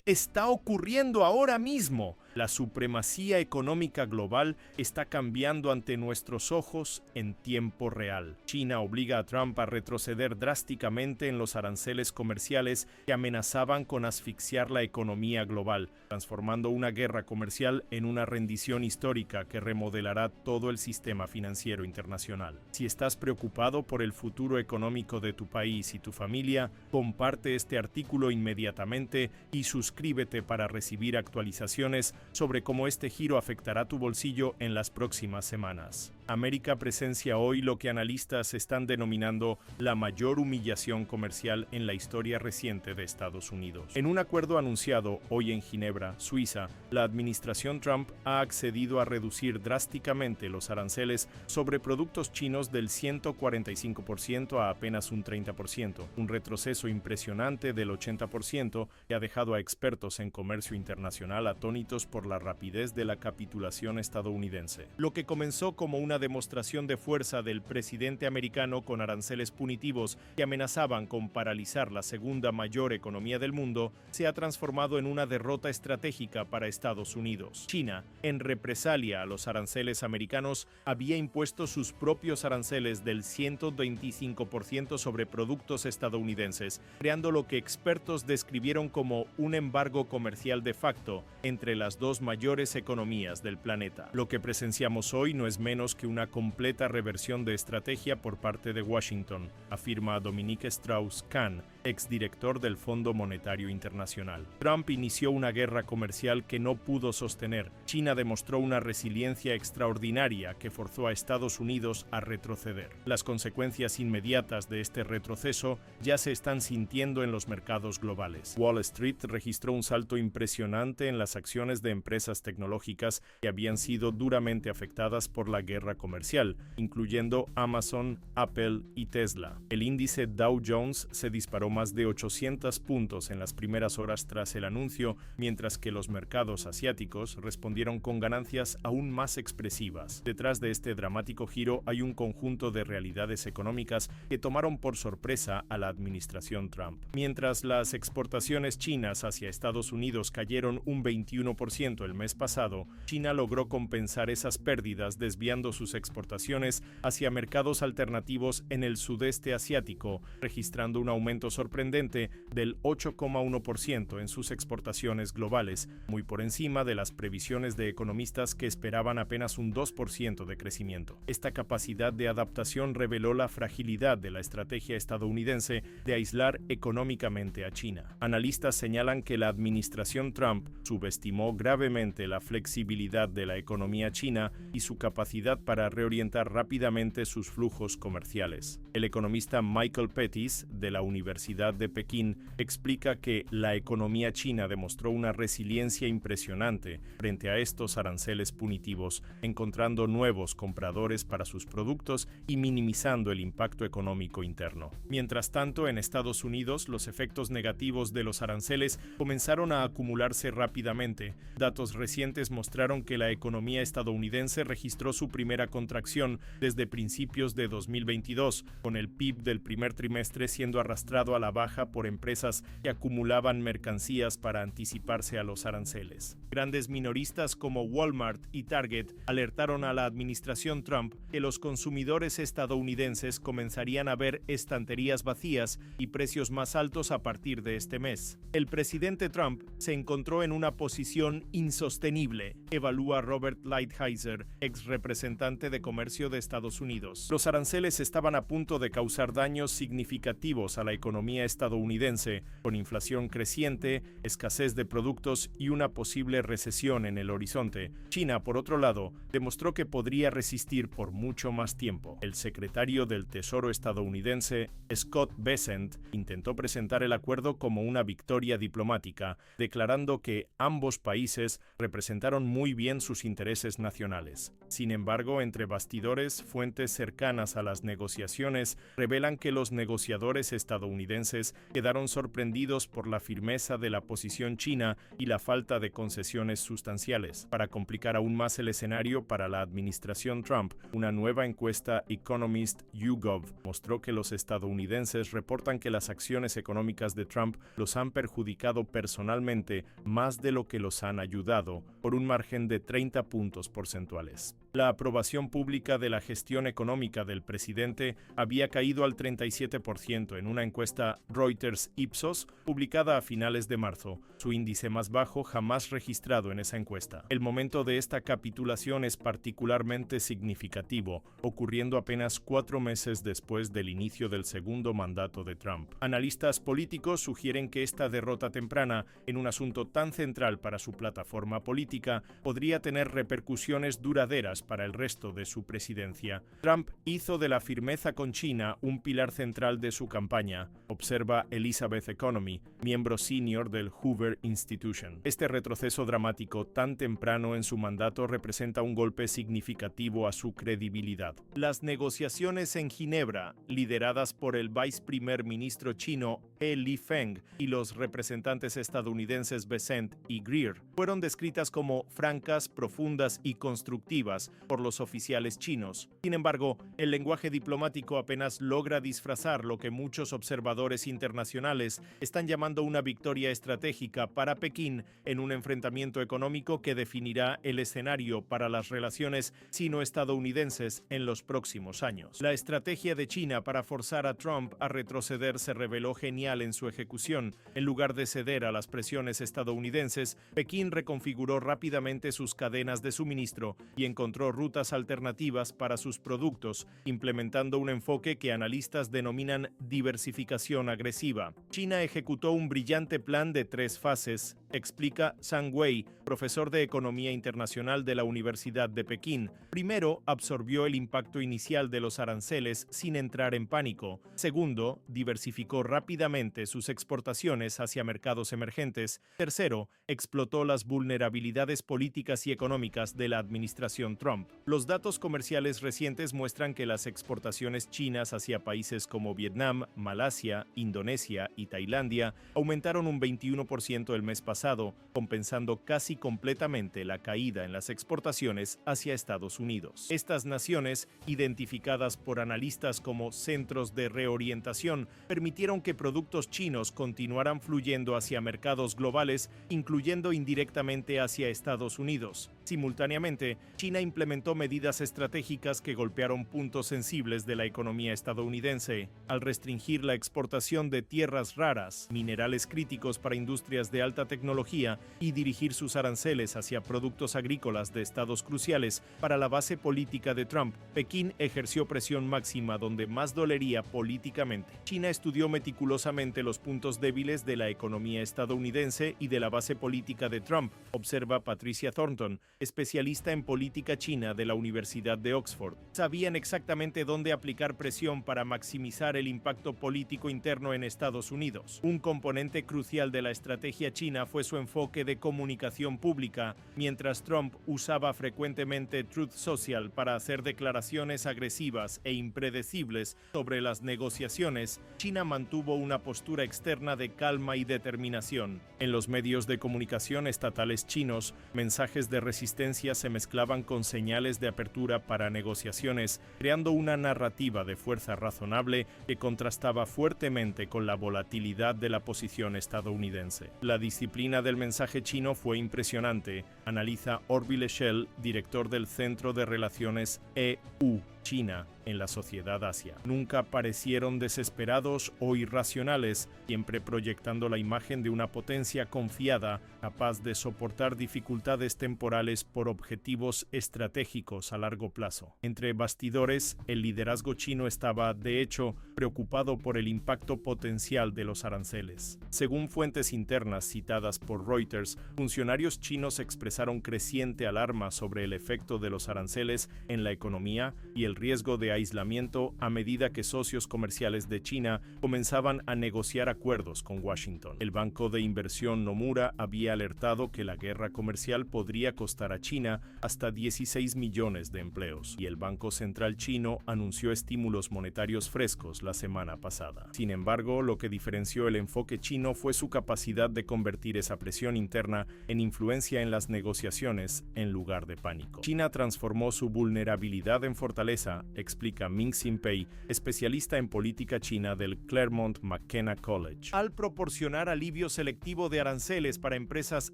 Está ocurriendo ahora mismo. La supremacía económica global está cambiando ante nuestros ojos en tiempo real. China obliga a Trump a retroceder drásticamente en los aranceles comerciales que amenazaban con asfixiar la economía global, transformando una guerra comercial en una rendición histórica que remodelará todo el sistema financiero internacional. Si estás preocupado por el futuro económico de tu país y tu familia, comparte este artículo inmediatamente y suscríbete para recibir actualizaciones sobre cómo este giro afectará tu bolsillo en las próximas semanas. América presencia hoy lo que analistas están denominando la mayor humillación comercial en la historia reciente de Estados Unidos. En un acuerdo anunciado hoy en Ginebra, Suiza, la administración Trump ha accedido a reducir drásticamente los aranceles sobre productos chinos del 145% a apenas un 30%, un retroceso impresionante del 80% que ha dejado a expertos en comercio internacional atónitos por la rapidez de la capitulación estadounidense. Lo que comenzó como una demostración de fuerza del presidente americano con aranceles punitivos que amenazaban con paralizar la segunda mayor economía del mundo, se ha transformado en una derrota estratégica para Estados Unidos. China, en represalia a los aranceles americanos, había impuesto sus propios aranceles del 125% sobre productos estadounidenses, creando lo que expertos describieron como un embargo comercial de facto entre las dos mayores economías del planeta. Lo que presenciamos hoy no es menos que una completa reversión de estrategia por parte de Washington, afirma Dominique Strauss-Kahn, exdirector del Fondo Monetario Internacional. Trump inició una guerra comercial que no pudo sostener. China demostró una resiliencia extraordinaria que forzó a Estados Unidos a retroceder. Las consecuencias inmediatas de este retroceso ya se están sintiendo en los mercados globales. Wall Street registró un salto impresionante en las acciones de empresas tecnológicas que habían sido duramente afectadas por la guerra comercial, incluyendo Amazon, Apple y Tesla. El índice Dow Jones se disparó más de 800 puntos en las primeras horas tras el anuncio, mientras que los mercados asiáticos respondieron con ganancias aún más expresivas. Detrás de este dramático giro hay un conjunto de realidades económicas que tomaron por sorpresa a la administración Trump. Mientras las exportaciones chinas hacia Estados Unidos cayeron un 21% el mes pasado, China logró compensar esas pérdidas desviando sus exportaciones hacia mercados alternativos en el sudeste asiático, registrando un aumento sorprendente del 8,1% en sus exportaciones globales, muy por encima de las previsiones de economistas que esperaban apenas un 2% de crecimiento. Esta capacidad de adaptación reveló la fragilidad de la estrategia estadounidense de aislar económicamente a China. Analistas señalan que la administración Trump subestimó gravemente la flexibilidad de la economía china y su capacidad para reorientar rápidamente sus flujos comerciales. El economista Michael Pettis, de la Universidad de Pekín, explica que la economía china demostró una resiliencia impresionante frente a estos aranceles punitivos, encontrando nuevos compradores para sus productos y minimizando el impacto económico interno. Mientras tanto, en Estados Unidos, los efectos negativos de los aranceles comenzaron a acumularse rápidamente. Datos recientes mostraron que la economía estadounidense registró su primera contracción desde principios de 2022, con el PIB del primer trimestre siendo arrastrado a la baja por empresas que acumulaban mercancías para anticiparse a los aranceles. Grandes minoristas como Walmart y Target alertaron a la administración Trump que los consumidores estadounidenses comenzarían a ver estanterías vacías y precios más altos a partir de este mes. El presidente Trump se encontró en una posición insostenible, evalúa Robert Lighthizer, ex representante de comercio de Estados Unidos. Los aranceles estaban a punto de causar daños significativos a la economía estadounidense, con inflación creciente, escasez de productos y una posible recesión en el horizonte. China, por otro lado, demostró que podría resistir por mucho más tiempo. El secretario del Tesoro estadounidense, Scott Bessent, intentó presentar el acuerdo como una victoria diplomática, declarando que ambos países representaron muy bien sus intereses nacionales. Sin embargo, entre bastidores, fuentes cercanas a las negociaciones declaraciones revelan que los negociadores estadounidenses quedaron sorprendidos por la firmeza de la posición china y la falta de concesiones sustanciales. Para complicar aún más el escenario para la administración Trump, una nueva encuesta Economist YouGov mostró que los estadounidenses reportan que las acciones económicas de Trump los han perjudicado personalmente más de lo que los han ayudado, por un margen de 30 puntos porcentuales. La aprobación pública de la gestión económica del presidente había caído al 37% en una encuesta Reuters-Ipsos publicada a finales de marzo, su índice más bajo jamás registrado en esa encuesta. El momento de esta capitulación es particularmente significativo, ocurriendo apenas 4 meses después del inicio del segundo mandato de Trump. Analistas políticos sugieren que esta derrota temprana en un asunto tan central para su plataforma política podría tener repercusiones duraderas para el resto de su presidencia. Trump hizo de la firmeza con China un pilar central de su campaña, observa Elizabeth Economy, miembro senior del Hoover Institution. Este retroceso dramático tan temprano en su mandato representa un golpe significativo a su credibilidad. Las negociaciones en Ginebra, lideradas por el viceprimer ministro chino He Lifeng y los representantes estadounidenses Bessent y Greer, fueron descritas como francas, profundas y constructivas por los oficiales chinos. Sin embargo, el lenguaje diplomático apenas logra disfrazar lo que muchos observadores internacionales están llamando una victoria estratégica para Pekín en un enfrentamiento económico que definirá el escenario para las relaciones sino-estadounidenses en los próximos años. La estrategia de China para forzar a Trump a retroceder se reveló genial en su ejecución. En lugar de ceder a las presiones estadounidenses, Pekín reconfiguró rápidamente sus cadenas de suministro y encontró rutas alternativas para sus productos, implementando un enfoque que analistas denominan diversificación agresiva. China ejecutó un brillante plan de 3 fases, explica Zhang Wei, profesor de Economía Internacional de la Universidad de Pekín. Primero, absorbió el impacto inicial de los aranceles sin entrar en pánico. Segundo, diversificó rápidamente sus exportaciones hacia mercados emergentes. Tercero, explotó las vulnerabilidades políticas y económicas de la administración Trump. Los datos comerciales recientes muestran que las exportaciones chinas hacia países como Vietnam, Malasia, Indonesia y Tailandia aumentaron un 21% el mes pasado, compensando casi completamente la caída en las exportaciones hacia Estados Unidos. Estas naciones, identificadas por analistas como centros de reorientación, permitieron que productos chinos continuaran fluyendo hacia mercados globales, incluyendo indirectamente hacia Estados Unidos. Simultáneamente, China implementó medidas estratégicas que golpearon puntos sensibles de la economía estadounidense, al restringir la exportación de tierras raras, minerales críticos para industrias de alta tecnología y dirigir sus aranceles hacia productos agrícolas de estados cruciales para la base política de Trump. Pekín ejerció presión máxima donde más dolería políticamente. China estudió meticulosamente los puntos débiles de la economía estadounidense y de la base política de Trump, observa Patricia Thornton, especialista en política china de la Universidad de Oxford. Sabían exactamente dónde aplicar presión para maximizar el impacto político interno en Estados Unidos. Un componente crucial de la estrategia china fue su enfoque de comunicación pública, mientras Trump usaba frecuentemente Truth Social para hacer declaraciones agresivas e impredecibles sobre las negociaciones. China mantuvo una postura externa de calma y determinación. En los medios de comunicación estatales chinos, mensajes de resistencia se mezclaban con señales de apertura para negociaciones, creando una narrativa de fuerza razonable que contrastaba fuertemente con la volatilidad de la posición estadounidense. La disciplina del mensaje chino fue impresionante, analiza Orville Schell, director del Centro de Relaciones EU-China en la sociedad Asia. Nunca parecieron desesperados o irracionales, siempre proyectando la imagen de una potencia confiada, capaz de soportar dificultades temporales por objetivos estratégicos a largo plazo. Entre bastidores, el liderazgo chino estaba, de hecho, preocupado por el impacto potencial de los aranceles. Según fuentes internas citadas por Reuters, funcionarios chinos expresaron creciente alarma sobre el efecto de los aranceles en la economía y el el riesgo de aislamiento a medida que socios comerciales de China comenzaban a negociar acuerdos con Washington. El banco de inversión Nomura había alertado que la guerra comercial podría costar a China hasta 16 millones de empleos, y el Banco Central chino anunció estímulos monetarios frescos la semana pasada. Sin embargo, lo que diferenció el enfoque chino fue su capacidad de convertir esa presión interna en influencia en las negociaciones en lugar de pánico. China transformó su vulnerabilidad en fortaleza, explica Ming-Hsin Pei, especialista en política china del Claremont McKenna College. Al proporcionar alivio selectivo de aranceles para empresas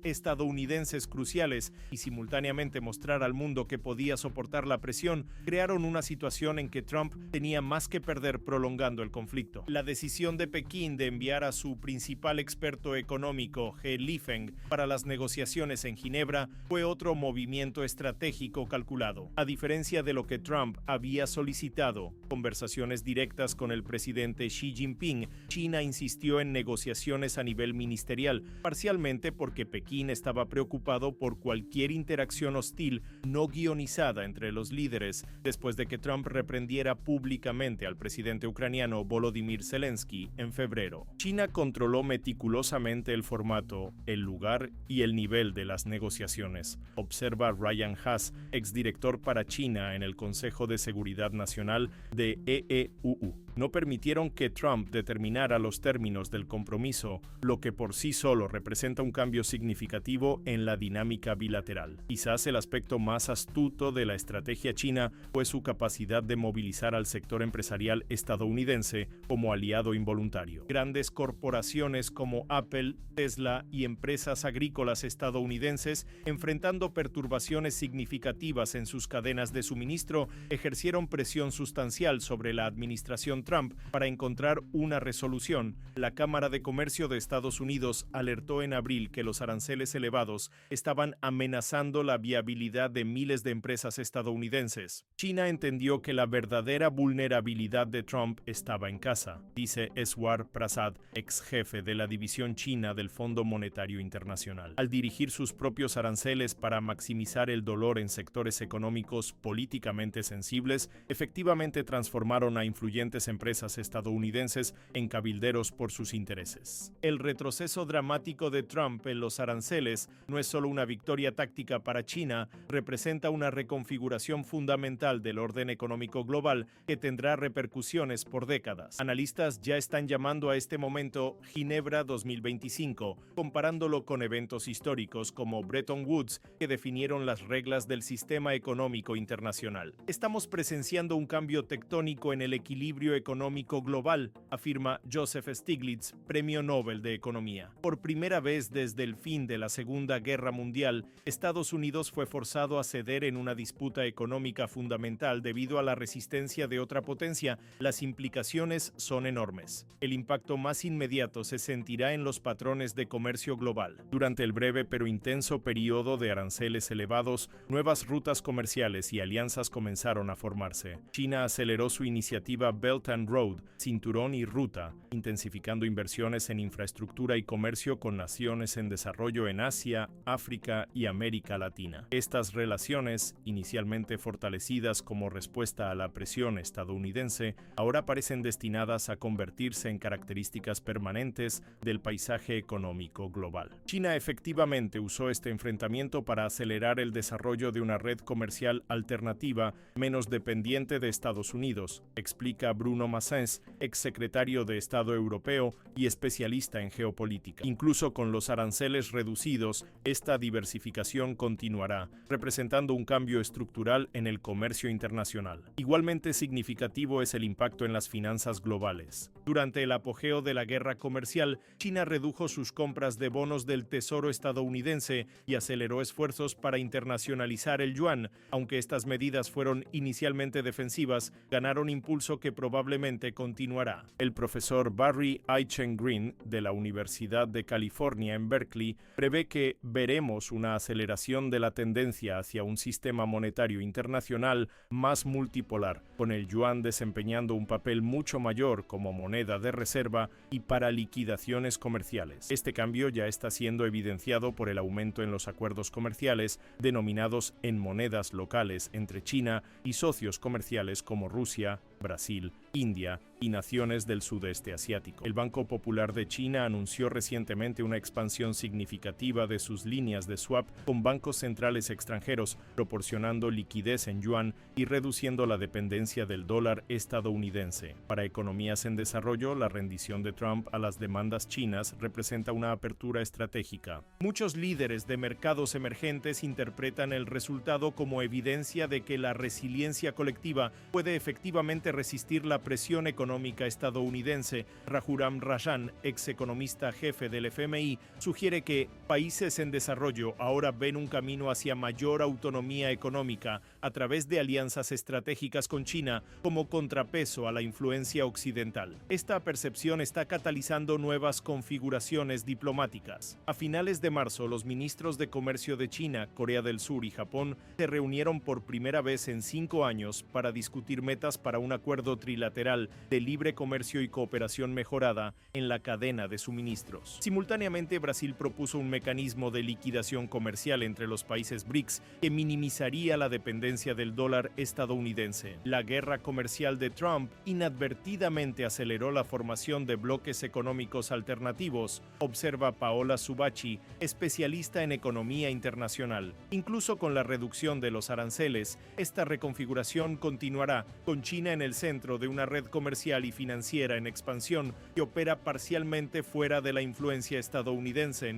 estadounidenses cruciales y simultáneamente mostrar al mundo que podía soportar la presión, crearon una situación en que Trump tenía más que perder prolongando el conflicto. La decisión de Pekín de enviar a su principal experto económico, He Lifeng, para las negociaciones en Ginebra fue otro movimiento estratégico calculado. A diferencia de lo que Trump había solicitado, conversaciones directas con el presidente Xi Jinping, China insistió en negociaciones a nivel ministerial, parcialmente porque Pekín estaba preocupado por cualquier interacción hostil no guionizada entre los líderes, después de que Trump reprendiera públicamente al presidente ucraniano Volodymyr Zelensky en febrero. China controló meticulosamente el formato, el lugar y el nivel de las negociaciones, observa Ryan Haas, exdirector para China en el Consejo de Seguridad Nacional de EEUU. No permitieron que Trump determinara los términos del compromiso, lo que por sí solo representa un cambio significativo en la dinámica bilateral. Quizás el aspecto más astuto de la estrategia china fue su capacidad de movilizar al sector empresarial estadounidense como aliado involuntario. Grandes corporaciones como Apple, Tesla y empresas agrícolas estadounidenses, enfrentando perturbaciones significativas en sus cadenas de suministro, ejercieron presión sustancial sobre la administración Trump para encontrar una resolución. La Cámara de Comercio de Estados Unidos alertó en abril que los aranceles elevados estaban amenazando la viabilidad de miles de empresas estadounidenses. China entendió que la verdadera vulnerabilidad de Trump estaba en casa, dice Eswar Prasad, ex jefe de la división china del Fondo Monetario Internacional. Al dirigir sus propios aranceles para maximizar el dolor en sectores económicos políticamente sensibles, efectivamente transformaron a influyentes empresas estadounidenses en cabilderos por sus intereses. El retroceso dramático de Trump en los aranceles no es solo una victoria táctica para China, representa una reconfiguración fundamental del orden económico global que tendrá repercusiones por décadas. Analistas ya están llamando a este momento Ginebra 2025, comparándolo con eventos históricos como Bretton Woods que definieron las reglas del sistema económico internacional. Estamos presenciando un cambio tectónico en el equilibrio económico global, afirma Joseph Stiglitz, Premio Nobel de Economía. Por primera vez desde el fin de la Segunda Guerra Mundial, Estados Unidos fue forzado a ceder en una disputa económica fundamental debido a la resistencia de otra potencia. Las implicaciones son enormes. El impacto más inmediato se sentirá en los patrones de comercio global. Durante el breve pero intenso periodo de aranceles elevados, nuevas rutas comerciales y alianzas comenzaron a formarse. China aceleró su iniciativa Belt and Road, Cinturón y Ruta, intensificando inversiones en infraestructura y comercio con naciones en desarrollo en Asia, África y América Latina. Estas relaciones, inicialmente fortalecidas como respuesta a la presión estadounidense, ahora parecen destinadas a convertirse en características permanentes del paisaje económico global. China efectivamente usó este enfrentamiento para acelerar el desarrollo de una red comercial alternativa menos dependiente de Estados Unidos, explica Bruno Massens, exsecretario de Estado europeo y especialista en geopolítica. Incluso con los aranceles reducidos, esta diversificación continuará, representando un cambio estructural en el comercio internacional. Igualmente significativo es el impacto en las finanzas globales. Durante el apogeo de la guerra comercial, China redujo sus compras de bonos del Tesoro estadounidense y aceleró esfuerzos para internacionalizar el yuan. Aunque estas medidas fueron inicialmente defensivas, ganaron impulso que probablemente lamentablemente continuará. El profesor Barry Eichengreen de la Universidad de California en Berkeley prevé que veremos una aceleración de la tendencia hacia un sistema monetario internacional más multipolar, con el yuan desempeñando un papel mucho mayor como moneda de reserva y para liquidaciones comerciales. Este cambio ya está siendo evidenciado por el aumento en los acuerdos comerciales denominados en monedas locales entre China y socios comerciales como Rusia, Brasil, India y naciones del sudeste asiático. El Banco Popular de China anunció recientemente una expansión significativa de sus líneas de swap con bancos centrales extranjeros, proporcionando liquidez en yuan y reduciendo la dependencia del dólar estadounidense. Para economías en desarrollo, la rendición de Trump a las demandas chinas representa una apertura estratégica. Muchos líderes de mercados emergentes interpretan el resultado como evidencia de que la resiliencia colectiva puede efectivamente resistir la presión económica estadounidense. Raghuram Rajan, ex economista jefe del FMI, sugiere que países en desarrollo ahora ven un camino hacia mayor autonomía económica a través de alianzas estratégicas con China como contrapeso a la influencia occidental. Esta percepción está catalizando nuevas configuraciones diplomáticas. A finales de marzo, los ministros de Comercio de China, Corea del Sur y Japón se reunieron por primera vez en 5 años para discutir metas para un acuerdo trilateral de libre comercio y cooperación mejorada en la cadena de suministros. Simultáneamente, Brasil propuso un mecanismo de liquidación comercial entre los países BRICS que minimizaría la dependencia del dólar estadounidense. La guerra comercial de Trump inadvertidamente aceleró la formación de bloques económicos alternativos, observa Paola Subachi, especialista en economía internacional. Incluso con la reducción de los aranceles, esta reconfiguración continuará, con China en el centro de una red comercial y financiera en expansión que opera parcialmente fuera de la influencia estadounidense.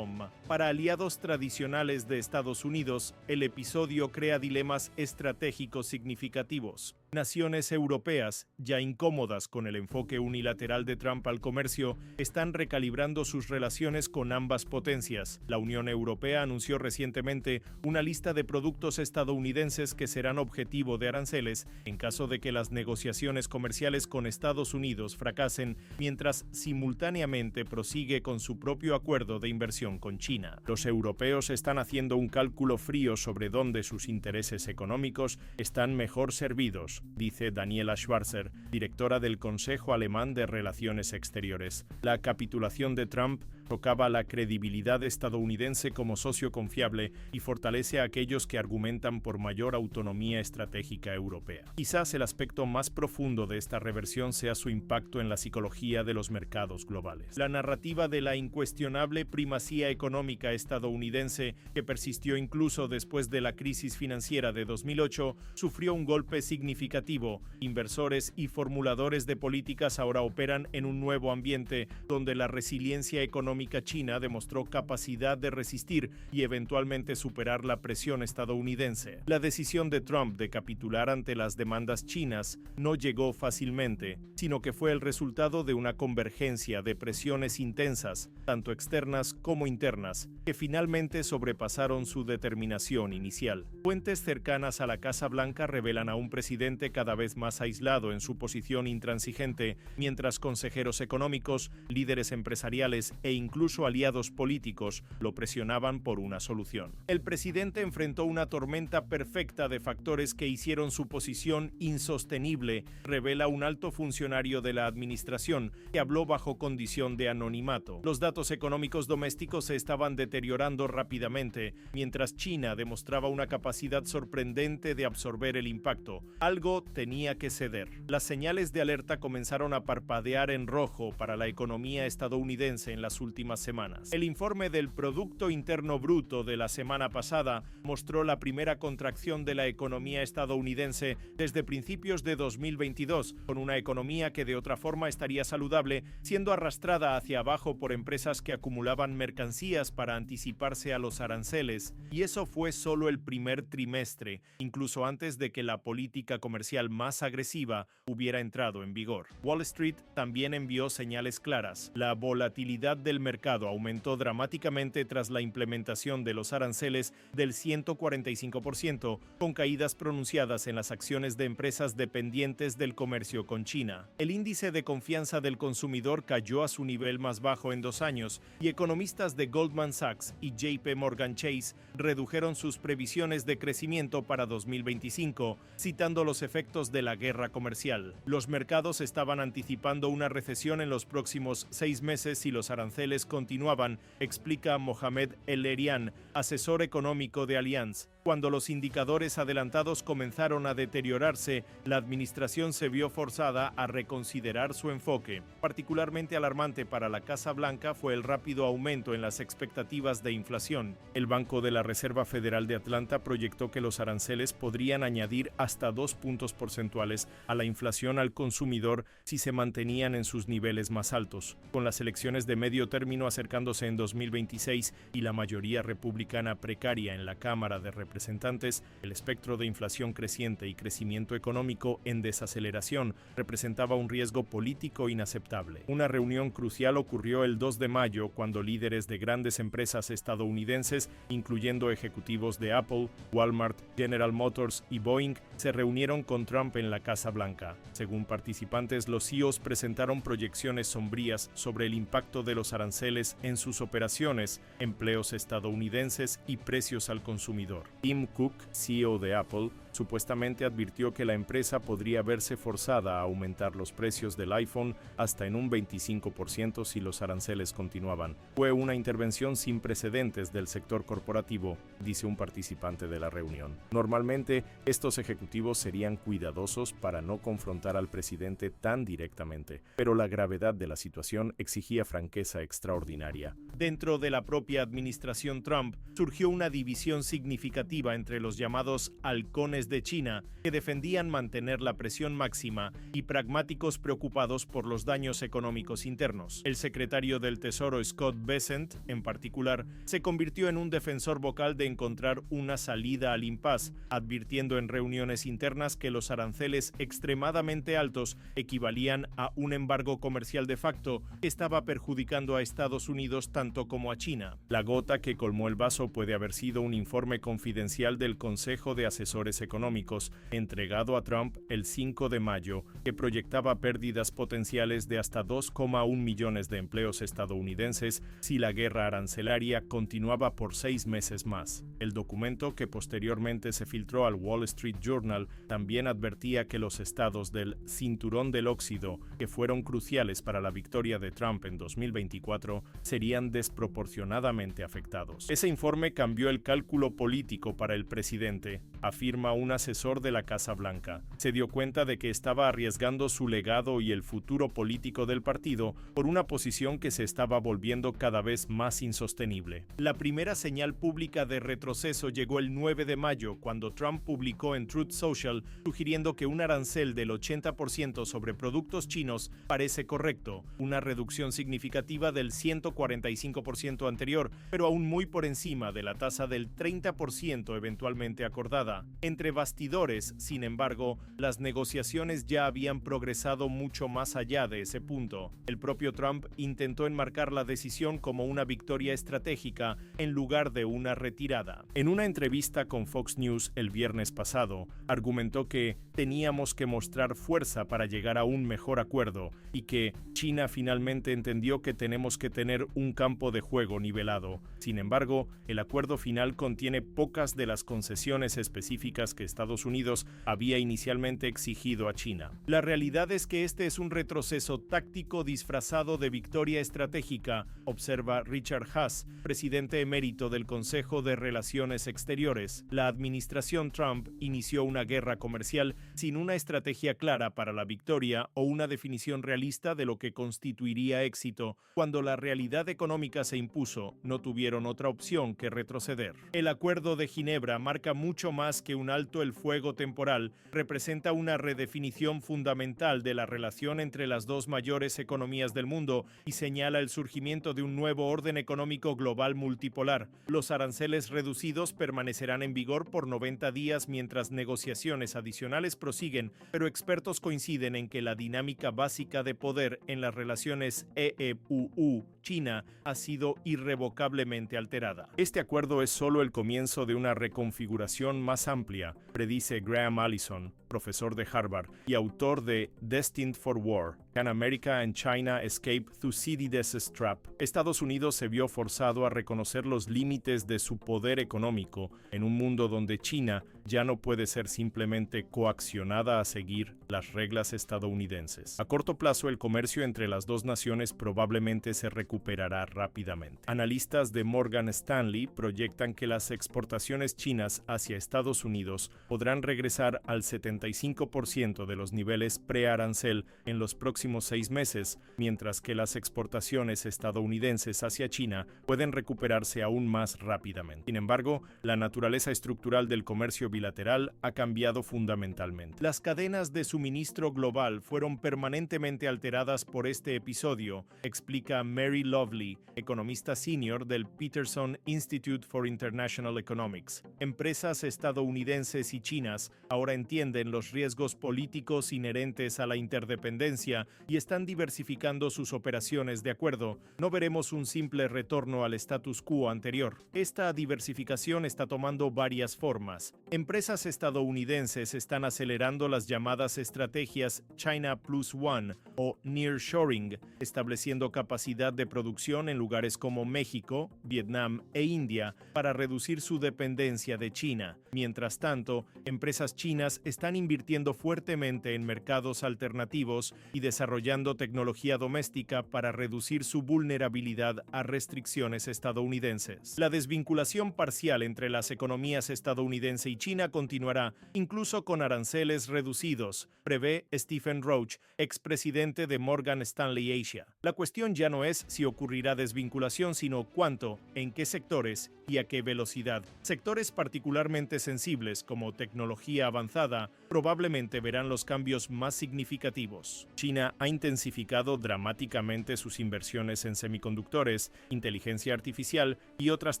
Para aliados tradicionales de Estados Unidos, el episodio crea dilemas estratégicos significativos. Naciones europeas, ya incómodas con el enfoque unilateral de Trump al comercio, están recalibrando sus relaciones con ambas potencias. La Unión Europea anunció recientemente una lista de productos estadounidenses que serán objetivo de aranceles en caso de que las negociaciones comerciales con Estados Unidos fracasen, mientras simultáneamente prosigue con su propio acuerdo de inversión con China. Los europeos están haciendo un cálculo frío sobre dónde sus intereses económicos están mejor servidos, dice Daniela Schwarzer, directora del Consejo Alemán de Relaciones Exteriores. La capitulación de Trump socava la credibilidad estadounidense como socio confiable y fortalece a aquellos que argumentan por mayor autonomía estratégica europea. Quizás el aspecto más profundo de esta reversión sea su impacto en la psicología de los mercados globales. La narrativa de la incuestionable primacía económica estadounidense, que persistió incluso después de la crisis financiera de 2008, sufrió un golpe significativo. Inversores y formuladores de políticas ahora operan en un nuevo ambiente donde la resiliencia económica china demostró capacidad de resistir y eventualmente superar la presión estadounidense. La decisión de Trump de capitular ante las demandas chinas no llegó fácilmente, sino que fue el resultado de una convergencia de presiones intensas, tanto externas como internas, que finalmente sobrepasaron su determinación inicial. Fuentes cercanas a la Casa Blanca revelan a un presidente cada vez más aislado en su posición intransigente, mientras consejeros económicos, líderes empresariales e incluso aliados políticos lo presionaban por una solución. El presidente enfrentó una tormenta perfecta de factores que hicieron su posición insostenible, revela un alto funcionario de la administración que habló bajo condición de anonimato. Los datos económicos domésticos se estaban deteriorando rápidamente, mientras China demostraba una capacidad sorprendente de absorber el impacto. Algo tenía que ceder. Las señales de alerta comenzaron a parpadear en rojo para la economía estadounidense en las últimas semanas. El informe del Producto Interno Bruto de la semana pasada mostró la primera contracción de la economía estadounidense desde principios de 2022, con una economía que de otra forma estaría saludable, siendo arrastrada hacia abajo por empresas que acumulaban mercancías para anticiparse a los aranceles, y eso fue solo el primer trimestre, incluso antes de que la política comercial más agresiva hubiera entrado en vigor. Wall Street también envió señales claras. La volatilidad del mercado aumentó dramáticamente tras la implementación de los aranceles del 145%, con caídas pronunciadas en las acciones de empresas dependientes del comercio con China. El índice de confianza del consumidor cayó a su nivel más bajo en 2 años y economistas de Goldman Sachs y JP Morgan Chase redujeron sus previsiones de crecimiento para 2025, citando los efectos de la guerra comercial. Los mercados estaban anticipando una recesión en los próximos 6 meses si los aranceles continuaban, explica Mohamed El-Erian, asesor económico de Allianz. Cuando los indicadores adelantados comenzaron a deteriorarse, la administración se vio forzada a reconsiderar su enfoque. Particularmente alarmante para la Casa Blanca fue el rápido aumento en las expectativas de inflación. El Banco de la Reserva Federal de Atlanta proyectó que los aranceles podrían añadir hasta 2 puntos porcentuales a la inflación al consumidor si se mantenían en sus niveles más altos. Con las elecciones de medio término acercándose en 2026 y la mayoría republicana precaria en la Cámara de Representantes, el espectro de inflación creciente y crecimiento económico en desaceleración representaba un riesgo político inaceptable. Una reunión crucial ocurrió el 2 de mayo cuando líderes de grandes empresas estadounidenses, incluyendo ejecutivos de Apple, Walmart, General Motors y Boeing, se reunieron con Trump en la Casa Blanca. Según participantes, los CEOs presentaron proyecciones sombrías sobre el impacto de los aranceles en sus operaciones, empleos estadounidenses y precios al consumidor. Tim Cook, CEO de Apple, supuestamente advirtió que la empresa podría verse forzada a aumentar los precios del iPhone hasta en un 25% si los aranceles continuaban. Fue una intervención sin precedentes del sector corporativo, dice un participante de la reunión. Normalmente, estos ejecutivos serían cuidadosos para no confrontar al presidente tan directamente, pero la gravedad de la situación exigía franqueza extraordinaria. Dentro de la propia administración Trump, surgió una división significativa entre los llamados halcones de China, que defendían mantener la presión máxima, y pragmáticos preocupados por los daños económicos internos. El secretario del Tesoro Scott Bessent, en particular, se convirtió en un defensor vocal de encontrar una salida al impasse, advirtiendo en reuniones internas que los aranceles extremadamente altos equivalían a un embargo comercial de facto que estaba perjudicando a Estados Unidos tanto como a China. La gota que colmó el vaso puede haber sido un informe confidencial del Consejo de Asesores Económicos, entregado a Trump el 5 de mayo, que proyectaba pérdidas potenciales de hasta 2,1 millones de empleos estadounidenses si la guerra arancelaria continuaba por 6 meses más. El documento, que posteriormente se filtró al Wall Street Journal, también advertía que los estados del cinturón del óxido, que fueron cruciales para la victoria de Trump en 2024, serían desproporcionadamente afectados. Ese informe cambió el cálculo político para el presidente, afirma un asesor de la Casa Blanca. Se dio cuenta de que estaba arriesgando su legado y el futuro político del partido por una posición que se estaba volviendo cada vez más insostenible. La primera señal pública de retroceso llegó el 9 de mayo, cuando Trump publicó en Truth Social sugiriendo que un arancel del 80% sobre productos chinos parece correcto, una reducción significativa del 145% anterior, pero aún muy por encima de la tasa del 30% eventualmente acordada. Entre bastidores, sin embargo, las negociaciones ya habían progresado mucho más allá de ese punto. El propio Trump intentó enmarcar la decisión como una victoria estratégica en lugar de una retirada. En una entrevista con Fox News el viernes pasado, argumentó que teníamos que mostrar fuerza para llegar a un mejor acuerdo y que China finalmente entendió que tenemos que tener un campo de juego nivelado. Sin embargo, el acuerdo final contiene pocas de las concesiones específicas que Estados Unidos había inicialmente exigido a China. La realidad es que este es un retroceso táctico disfrazado de victoria estratégica, observa Richard Haass, presidente emérito del Consejo de Relaciones Exteriores. La administración Trump inició una guerra comercial sin una estrategia clara para la victoria o una definición realista de lo que constituiría éxito. Cuando la realidad económica se impuso, no tuvieron otra opción que retroceder. El Acuerdo de Ginebra marca mucho más que un alto el fuego temporal, representa una redefinición fundamental de la relación entre las dos mayores economías del mundo y señala el surgimiento de un nuevo orden económico global multipolar. Los aranceles reducidos permanecerán en vigor por 90 días mientras negociaciones adicionales comerciales prosiguen, pero expertos coinciden en que la dinámica básica de poder en las relaciones EU-China ha sido irrevocablemente alterada. Este acuerdo es solo el comienzo de una reconfiguración más amplia, predice Graham Allison, profesor de Harvard y autor de Destined for War: Can America and China Escape Thucydides' Trap? Estados Unidos se vio forzado a reconocer los límites de su poder económico en un mundo donde China ya no puede ser simplemente coaccionada a seguir las reglas estadounidenses. A corto plazo, el comercio entre las dos naciones probablemente se recuperará rápidamente. Analistas de Morgan Stanley proyectan que las exportaciones chinas hacia Estados Unidos podrán regresar al 75% de los niveles pre-arancel en los próximos 6 meses, mientras que las exportaciones estadounidenses hacia China pueden recuperarse aún más rápidamente. Sin embargo, la naturaleza estructural del comercio bilateral ha cambiado fundamentalmente. Las cadenas de suministro global fueron permanentemente alteradas por este episodio, explica Mary Lovely, economista senior del Peterson Institute for International Economics. Empresas estadounidenses y chinas ahora entienden los riesgos políticos inherentes a la interdependencia y están diversificando sus operaciones de acuerdo. No veremos un simple retorno al status quo anterior. Esta diversificación está tomando varias formas. Empresas estadounidenses están acelerando las llamadas estrategias China Plus One o nearshoring, estableciendo capacidad de producción en lugares como México, Vietnam e India para reducir su dependencia de China. Mientras tanto, empresas chinas están invirtiendo fuertemente en mercados alternativos y desarrollando tecnología doméstica para reducir su vulnerabilidad a restricciones estadounidenses. La desvinculación parcial entre las economías estadounidense y China continuará, incluso con aranceles reducidos, prevé Stephen Roach, expresidente de Morgan Stanley Asia. La cuestión ya no es si ocurrirá desvinculación, sino cuánto, en qué sectores y a qué velocidad. Sectores particularmente sensibles, como tecnología avanzada, probablemente verán los cambios más significativos. China ha intensificado dramáticamente sus inversiones en semiconductores, inteligencia artificial y otras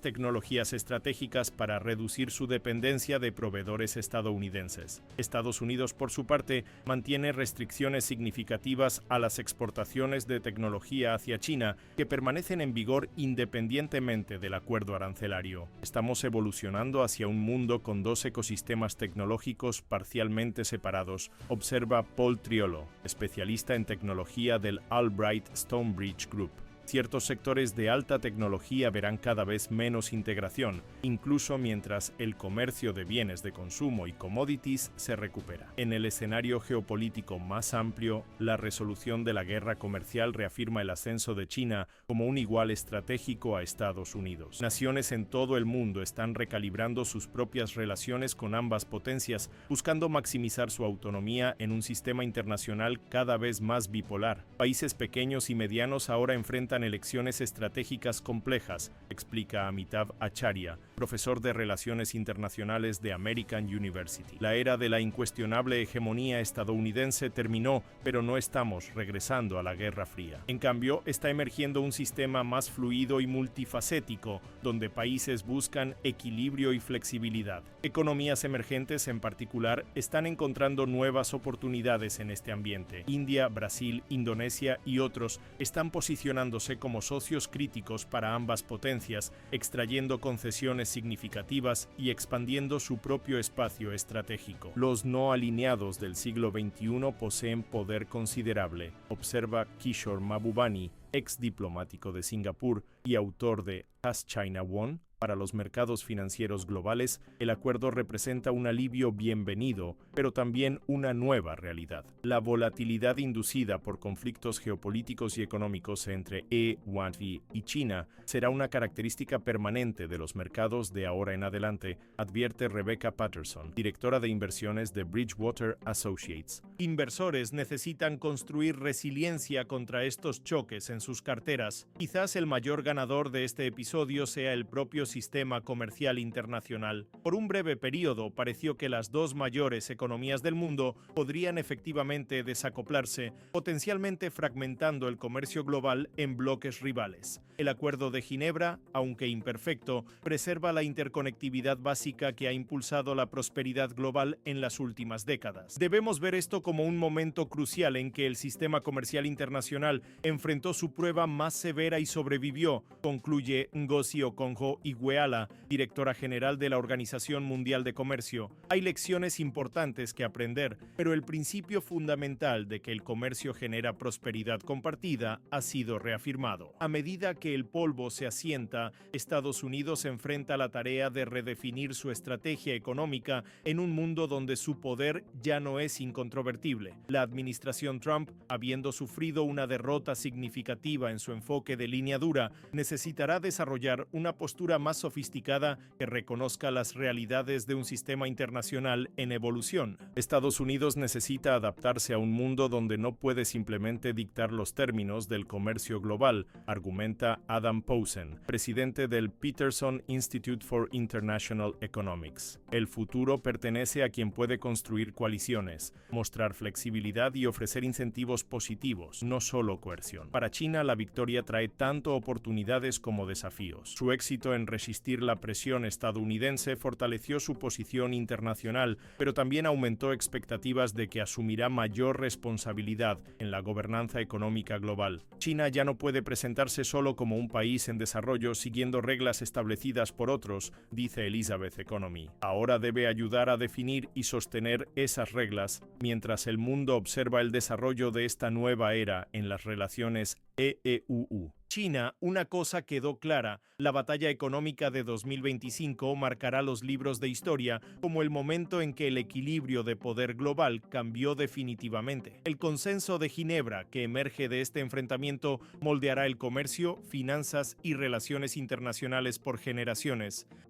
tecnologías estratégicas para reducir su dependencia de proveedores estadounidenses. Estados Unidos, por su parte, mantiene restricciones significativas a las exportaciones de tecnología hacia China que permanecen en vigor independientemente del acuerdo arancelario. Estamos evolucionando hacia un mundo con dos ecosistemas tecnológicos parcialmente separados, observa Paul Triolo, especialista en tecnología del Albright Stonebridge Group. Ciertos sectores de alta tecnología verán cada vez menos integración, incluso mientras el comercio de bienes de consumo y commodities se recupera. En el escenario geopolítico más amplio, la resolución de la guerra comercial reafirma el ascenso de China como un igual estratégico a Estados Unidos. Naciones en todo el mundo están recalibrando sus propias relaciones con ambas potencias, buscando maximizar su autonomía en un sistema internacional cada vez más bipolar. Países pequeños y medianos ahora enfrentan elecciones estratégicas complejas, explica Amitav Acharya, profesor de Relaciones Internacionales de American University. La era de la incuestionable hegemonía estadounidense terminó, pero no estamos regresando a la Guerra Fría. En cambio, está emergiendo un sistema más fluido y multifacético, donde países buscan equilibrio y flexibilidad. Economías emergentes, en particular, están encontrando nuevas oportunidades en este ambiente. India, Brasil, Indonesia y otros están posicionándose como socios críticos para ambas potencias, extrayendo concesiones significativas y expandiendo su propio espacio estratégico. Los no alineados del siglo XXI poseen poder considerable, observa Kishore Mahbubani, ex diplomático de Singapur y autor de Has China Won? Para los mercados financieros globales, el acuerdo representa un alivio bienvenido, pero también una nueva realidad. La volatilidad inducida por conflictos geopolíticos y económicos entre y China será una característica permanente de los mercados de ahora en adelante, advierte Rebecca Patterson, directora de inversiones de Bridgewater Associates. Inversores necesitan construir resiliencia contra estos choques en sus carteras. Quizás el mayor ganador de este episodio sea el propio sistema comercial internacional. Por un breve periodo pareció que las dos mayores economías del mundo podrían efectivamente desacoplarse, potencialmente fragmentando el comercio global en bloques rivales. El Acuerdo de Ginebra, aunque imperfecto, preserva la interconectividad básica que ha impulsado la prosperidad global en las últimas décadas. Debemos ver esto como un momento crucial en que el sistema comercial internacional enfrentó su prueba más severa y sobrevivió, concluye Ngozi Okonjo-Iweala, directora general de la Organización Mundial de Comercio. Hay lecciones importantes que aprender, pero el principio fundamental de que el comercio genera prosperidad compartida ha sido reafirmado. A medida que el polvo se asienta, Estados Unidos enfrenta la tarea de redefinir su estrategia económica en un mundo donde su poder ya no es incontrovertible. La administración Trump, habiendo sufrido una derrota significativa en su enfoque de línea dura, necesitará desarrollar una postura más sofisticada que reconozca las realidades de un sistema internacional en evolución. Estados Unidos necesita adaptarse a un mundo donde no puede simplemente dictar los términos del comercio global, argumenta Adam Posen, presidente del Peterson Institute for International Economics. El futuro pertenece a quien puede construir coaliciones, mostrar flexibilidad y ofrecer incentivos positivos, no solo coerción. Para China, la victoria trae tanto oportunidades como desafíos. Su éxito en resistir la presión estadounidense fortaleció su posición internacional, pero también aumentó expectativas de que asumirá mayor responsabilidad en la gobernanza económica global. China ya no puede presentarse solo como un país en desarrollo siguiendo reglas establecidas por otros, dice Elizabeth Economy. Ahora debe ayudar a definir y sostener esas reglas, mientras el mundo observa el desarrollo de esta nueva era en las relaciones EEUU. China, una cosa quedó clara: la batalla económica de 2025 marcará los libros de historia como el momento en que el equilibrio de poder global cambió definitivamente. El consenso de Ginebra que emerge de este enfrentamiento moldeará el comercio, finanzas y relaciones internacionales por generaciones.